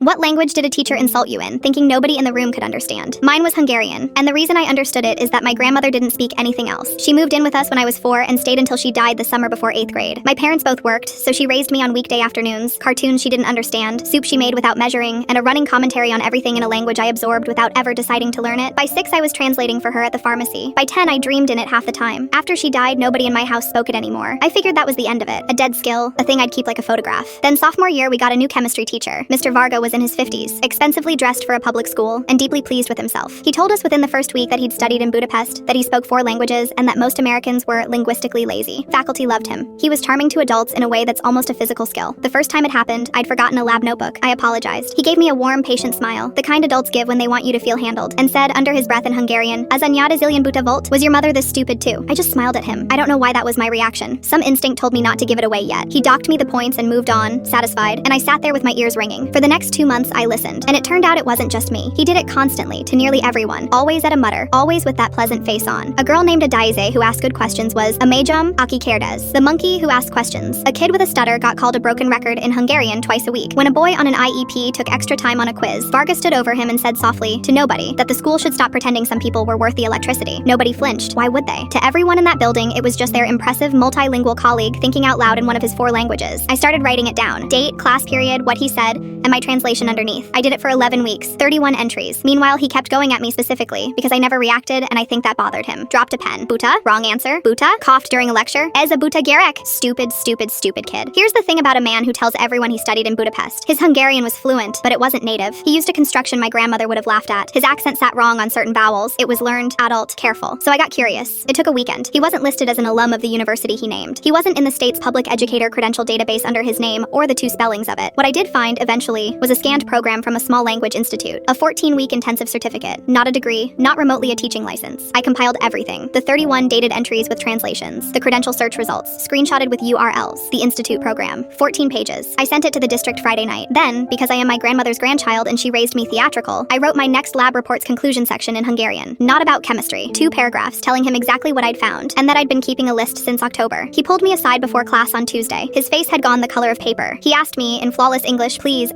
What language did a teacher insult you in, thinking nobody in the room could understand? Mine was Hungarian, and the reason I understood it is that my grandmother didn't speak anything else. She moved in with us when I was 4 and stayed until she died the summer before 8th grade. My parents both worked, so she raised me on weekday afternoons, cartoons she didn't understand, soup she made without measuring, and a running commentary on everything in a language I absorbed without ever deciding to learn it. By 6, I was translating for her at the pharmacy. By 10, I dreamed in it half the time. After she died, nobody in my house spoke it anymore. I figured that was the end of it. A dead skill, a thing I'd keep like a photograph. Then sophomore year, we got a new chemistry teacher. Mr. Varga was in his 50s. Expensively dressed for a public school, and deeply pleased with himself. He told us within the first week that he'd studied in Budapest, that he spoke 4 languages, and that most Americans were linguistically lazy. Faculty loved him. He was charming to adults in a way that's almost a physical skill. The first time it happened, I'd forgotten a lab notebook. I apologized. He gave me a warm, patient smile, the kind adults give when they want you to feel handled, and said under his breath in Hungarian, "Az anyád zillion buta volt? Was your mother this stupid too?" I just smiled at him. I don't know why that was my reaction. Some instinct told me not to give it away yet. He docked me the points and moved on, satisfied, and I sat there with my ears ringing. For the next 2 months, I listened, and it turned out it wasn't just me. He did it constantly, to nearly everyone, always at a mutter, always with that pleasant face on. A girl named Adaize who asked good questions was a Majum Aki Kerdes, the monkey who asked questions. A kid with a stutter got called a broken record in Hungarian twice a week. When a boy on an IEP took extra time on a quiz, Varga stood over him and said softly, to nobody, that the school should stop pretending some people were worth the electricity. Nobody flinched. Why would they? To everyone in that building, it was just their impressive multilingual colleague thinking out loud in one of his 4 languages. I started writing it down. Date, class period, what he said, and my translation underneath. I did it for 11 weeks, 31 entries. Meanwhile, he kept going at me specifically, because I never reacted, and I think that bothered him. Dropped a pen. Buta? Wrong answer. Buta? Coughed during a lecture. Ez a buta gerek. Stupid, stupid, stupid kid. Here's the thing about a man who tells everyone he studied in Budapest. His Hungarian was fluent, but it wasn't native. He used a construction my grandmother would have laughed at. His accent sat wrong on certain vowels. It was learned, adult, careful. So I got curious. It took a weekend. He wasn't listed as an alum of the university he named. He wasn't in the state's public educator credential database under his name or the 2 spellings of it. What I did find, eventually, was a scanned program from a small language institute. A 14-week intensive certificate. Not a degree, not remotely a teaching license. I compiled everything. The 31 dated entries with translations. The credential search results. Screenshotted with URLs. The institute program. 14 pages. I sent it to the district Friday night. Then, because I am my grandmother's grandchild and she raised me theatrical, I wrote my next lab report's conclusion section in Hungarian. Not about chemistry. 2 paragraphs telling him exactly what I'd found, and that I'd been keeping a list since October. He pulled me aside before class on Tuesday. His face had gone the color of paper. He asked me, in flawless English, please,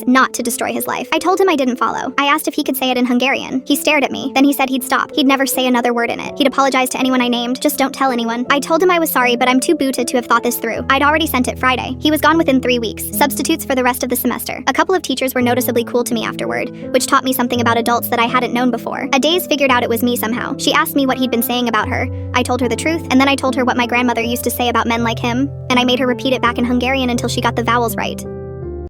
not to destroy his life. I told him I didn't follow. I asked if he could say it in Hungarian. He stared at me. Then he said he'd stop. He'd never say another word in it. He'd apologize to anyone I named. Just don't tell anyone. I told him I was sorry, but I'm too booted to have thought this through. I'd already sent it Friday. He was gone within 3 weeks. Substitutes for the rest of the semester. A couple of teachers were noticeably cool to me afterward, which taught me something about adults that I hadn't known before. Adaize figured out it was me somehow. She asked me what he'd been saying about her. I told her the truth, and then I told her what my grandmother used to say about men like him, and I made her repeat it back in Hungarian until she got the vowels right.